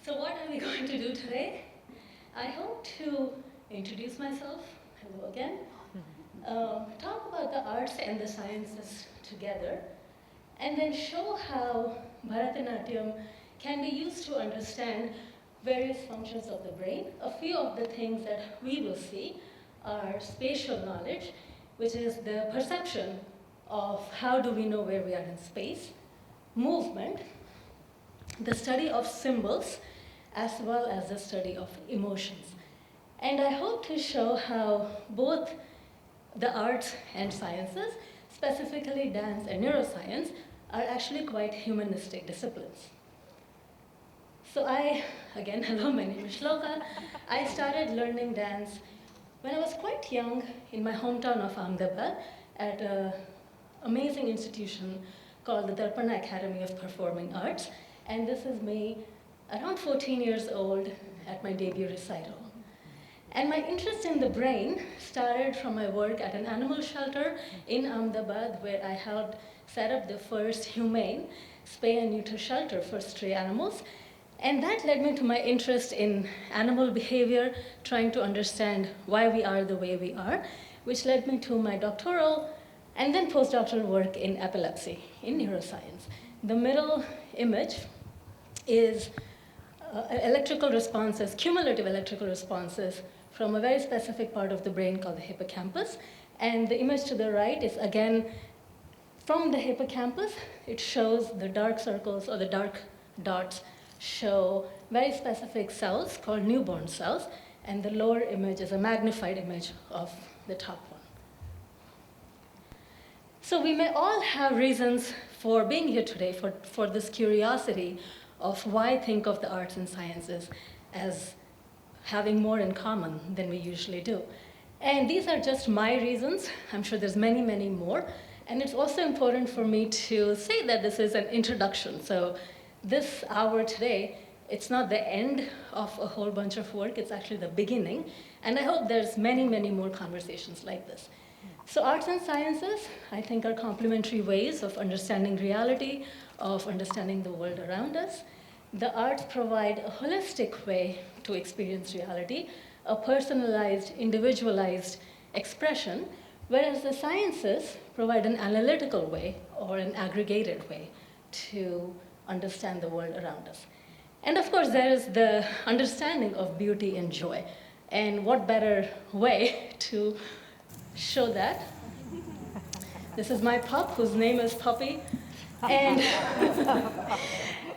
So what are we going to do today? I hope to introduce myself, hello again, talk about the arts and the sciences together, and then show how Bharatanatyam can be used to understand various functions of the brain. A few of the things that we will see are spatial knowledge, which is the perception of how do we know where we are in space, movement, the study of symbols, as well as the study of emotions. And I hope to show how both the arts and sciences, specifically dance and neuroscience, are actually quite humanistic disciplines. So again, hello, my name is Shloka. I started learning dance when I was quite young in my hometown of Ahmedabad at an amazing institution called the Darpana Academy of Performing Arts. And this is me around 14 years old at my debut recital. And my interest in the brain started from my work at an animal shelter in Ahmedabad, where I helped set up the first humane spay and neuter shelter for stray animals. And that led me to my interest in animal behavior, trying to understand why we are the way we are, which led me to my doctoral and then postdoctoral work in epilepsy, in neuroscience. The middle image is electrical responses, cumulative electrical responses from a very specific part of the brain called the hippocampus. And the image to the right is, again, from the hippocampus. It shows the dark circles, or the dark dots show very specific cells called newborn cells. And the lower image is a magnified image of the top one. So we may all have reasons for being here today, for this curiosity of why think of the arts and sciences as having more in common than we usually do. And these are just my reasons. I'm sure there's many, many more. And it's also important for me to say that this is an introduction. So this hour today, it's not the end of a whole bunch of work, it's actually the beginning. And I hope there's many, many more conversations like this. So arts and sciences, I think, are complementary ways of understanding reality, of understanding the world around us. The arts provide a holistic way to experience reality, a personalized, individualized expression, whereas the sciences provide an analytical way or an aggregated way to understand the world around us. And of course, there is the understanding of beauty and joy. And what better way to show that? This is my pup, whose name is Puppy. And,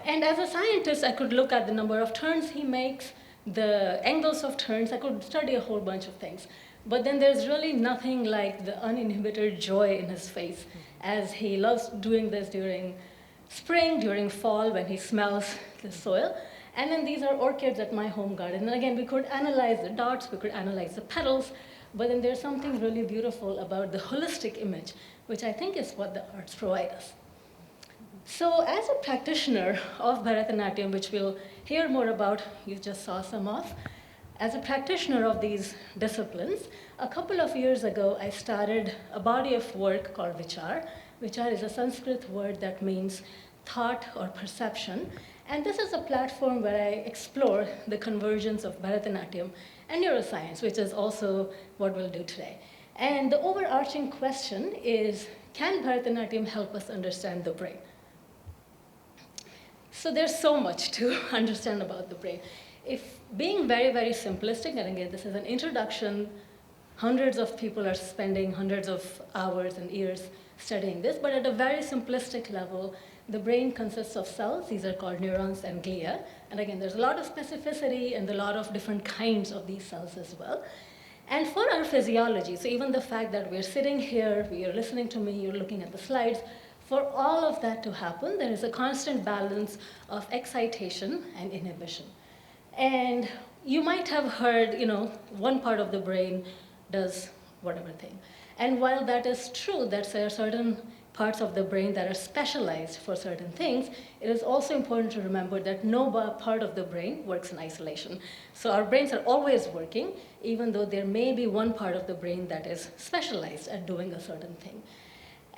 and as a scientist, I could look at the number of turns he makes, the angles of turns. I could study a whole bunch of things. But then there's really nothing like the uninhibited joy in his face, as he loves doing this during spring, during fall, when he smells the soil. And then these are orchids at my home garden. And again, we could analyze the dots, we could analyze the petals, but then there's something really beautiful about the holistic image, which I think is what the arts provide us. So as a practitioner of Bharatanatyam, which we'll hear more about, you just saw some of, as a practitioner of these disciplines, a couple of years ago, I started a body of work called Vichar. Vichar is a Sanskrit word that means thought or perception. And this is a platform where I explore the convergence of Bharatanatyam and neuroscience, which is also what we'll do today. And the overarching question is, can Bharatanatyam help us understand the brain? So there's so much to understand about the brain. If being very, very simplistic, and again, this is an introduction, hundreds of people are spending hundreds of hours and years studying this, but at a very simplistic level, the brain consists of cells. These are called neurons and glia. And again, there's a lot of specificity and a lot of different kinds of these cells as well. And for our physiology, so even the fact that we're sitting here, you're listening to me, you're looking at the slides, for all of that to happen, there is a constant balance of excitation and inhibition. And you might have heard, one part of the brain does whatever thing. And while that is true, that there are certain parts of the brain that are specialized for certain things, it is also important to remember that no part of the brain works in isolation. So our brains are always working, even though there may be one part of the brain that is specialized at doing a certain thing.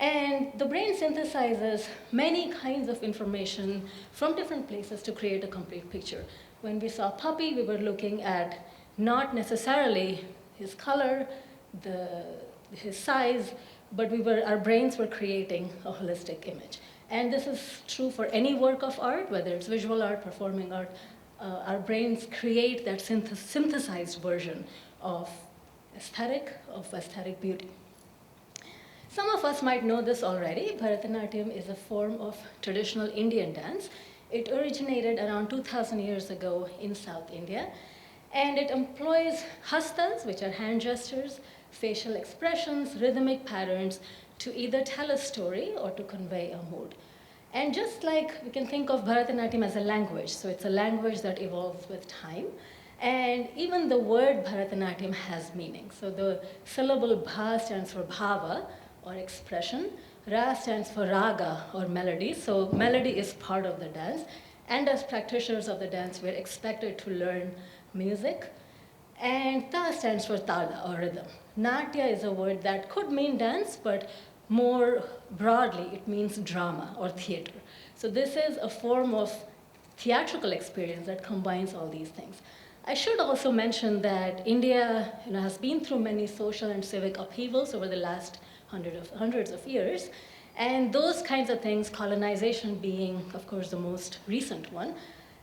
And the brain synthesizes many kinds of information from different places to create a complete picture. When we saw Puppy, we were looking at not necessarily his color, his size, but our brains were creating a holistic image. And this is true for any work of art, whether it's visual art, performing art. Our brains create that synthesized version of aesthetic beauty. Some of us might know this already. Bharatanatyam is a form of traditional Indian dance. It originated around 2,000 years ago in South India, and it employs hastas, which are hand gestures, facial expressions, rhythmic patterns to either tell a story or to convey a mood. And just like we can think of Bharatanatyam as a language, so it's a language that evolves with time. And even the word Bharatanatyam has meaning. So the syllable bha stands for bhava, or expression. Ra stands for raga, or melody. So melody is part of the dance. And as practitioners of the dance, we're expected to learn music. And ta stands for tada, or rhythm. Natya is a word that could mean dance, but more broadly, it means drama or theater. So this is a form of theatrical experience that combines all these things. I should also mention that India has been through many social and civic upheavals over the last hundreds of years. And those kinds of things, colonization being, of course, the most recent one,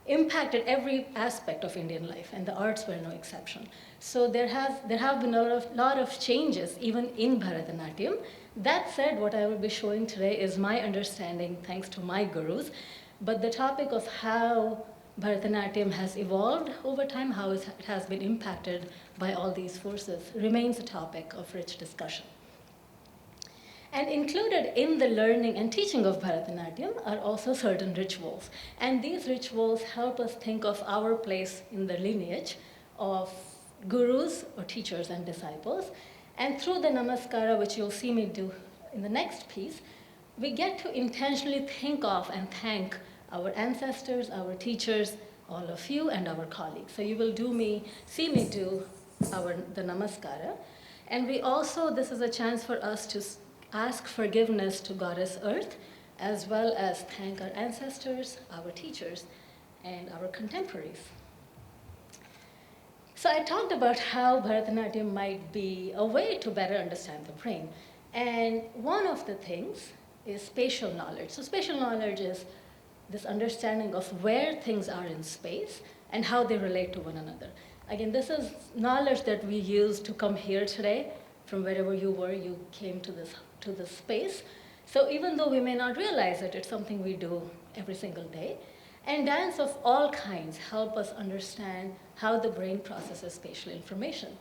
impacted every aspect of Indian life, and the arts were no exception. So there have been a lot of changes, even in Bharatanatyam. That said, what I will be showing today is my understanding, thanks to my gurus, but the topic of how Bharatanatyam has evolved over time, how it has been impacted by all these forces, remains a topic of rich discussion. And included in the learning and teaching of Bharatanatyam are also certain rituals. And these rituals help us think of our place in the lineage of gurus or teachers and disciples. And through the namaskara, which you'll see me do in the next piece, we get to intentionally think of and thank our ancestors, our teachers, all of you, and our colleagues. So you will see me do the namaskara. And we also, this is a chance for us to ask forgiveness to Goddess Earth, as well as thank our ancestors, our teachers, and our contemporaries. So I talked about how Bharatanatyam might be a way to better understand the brain. And one of the things is spatial knowledge. So spatial knowledge is this understanding of where things are in space and how they relate to one another. Again, this is knowledge that we use to come here today. From wherever you were, you came to this space. So even though we may not realize it, it's something we do every single day. And dance of all kinds help us understand how the brain processes spatial information.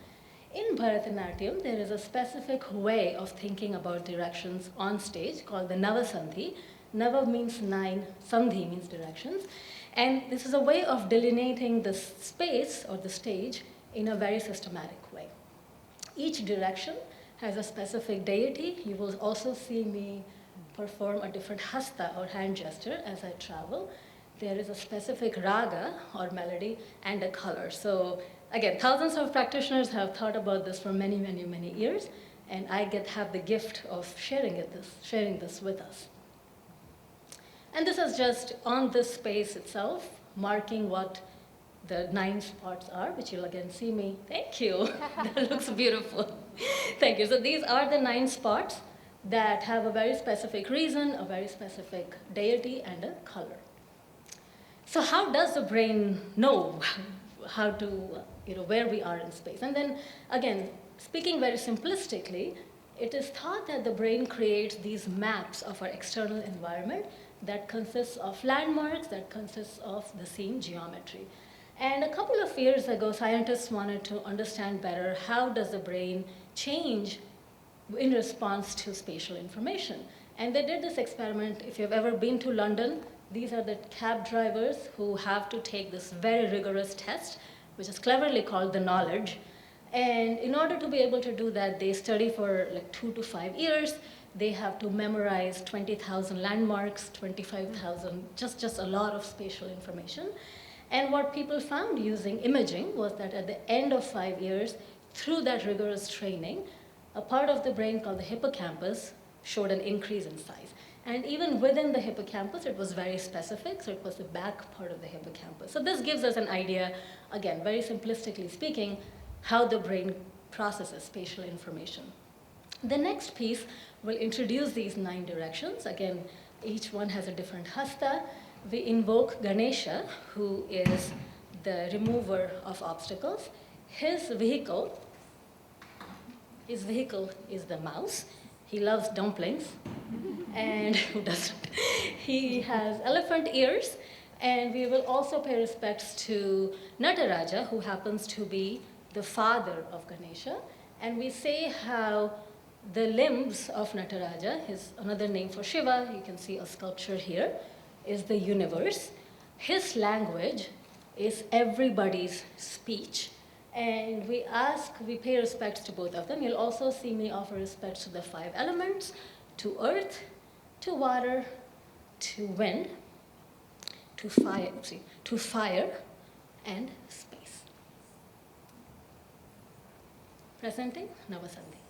In Bharatanatyam, there is a specific way of thinking about directions on stage called the Navasandhi. Nava means 9, Sandhi means directions. And this is a way of delineating the space or the stage in a very systematic way. Each direction has a specific deity. You will also see me perform a different hasta or hand gesture as I travel. There is a specific raga or melody and a color. So again, thousands of practitioners have thought about this for many, many, many years, and I have the gift of sharing this with us. And this is just on this space itself, marking what the 9 spots are, which you'll again see me. Thank you. That looks beautiful. Thank you. So these are the 9 spots that have a very specific reason, a very specific deity, and a color. So how does the brain know how to, where we are in space? And then, again, speaking very simplistically, it is thought that the brain creates these maps of our external environment that consists of landmarks, that consists of the scene geometry. And a couple of years ago, scientists wanted to understand better how does the brain change in response to spatial information. And they did this experiment. If you've ever been to London, these are the cab drivers who have to take this very rigorous test, which is cleverly called the knowledge. And in order to be able to do that, they study for like 2 to 5 years. They have to memorize 20,000 landmarks, 25,000, just a lot of spatial information. And what people found using imaging was that at the end of 5 years, through that rigorous training, a part of the brain called the hippocampus showed an increase in size. And even within the hippocampus, it was very specific, so it was the back part of the hippocampus. So this gives us an idea, again, very simplistically speaking, how the brain processes spatial information. The next piece will introduce these 9 directions. Again, each one has a different hasta. We invoke Ganesha, who is the remover of obstacles. His vehicle is the mouse. He loves dumplings, and who doesn't? He has elephant ears, and we will also pay respects to Nataraja, who happens to be the father of Ganesha, and we say how the limbs of Nataraja, his another name for Shiva, you can see a sculpture here, is the universe. His language is everybody's speech, and we pay respects to both of them. You'll also see me offer respects to the 5 elements, to earth, to water, to wind, to fire, and space. Presenting Navasandhi.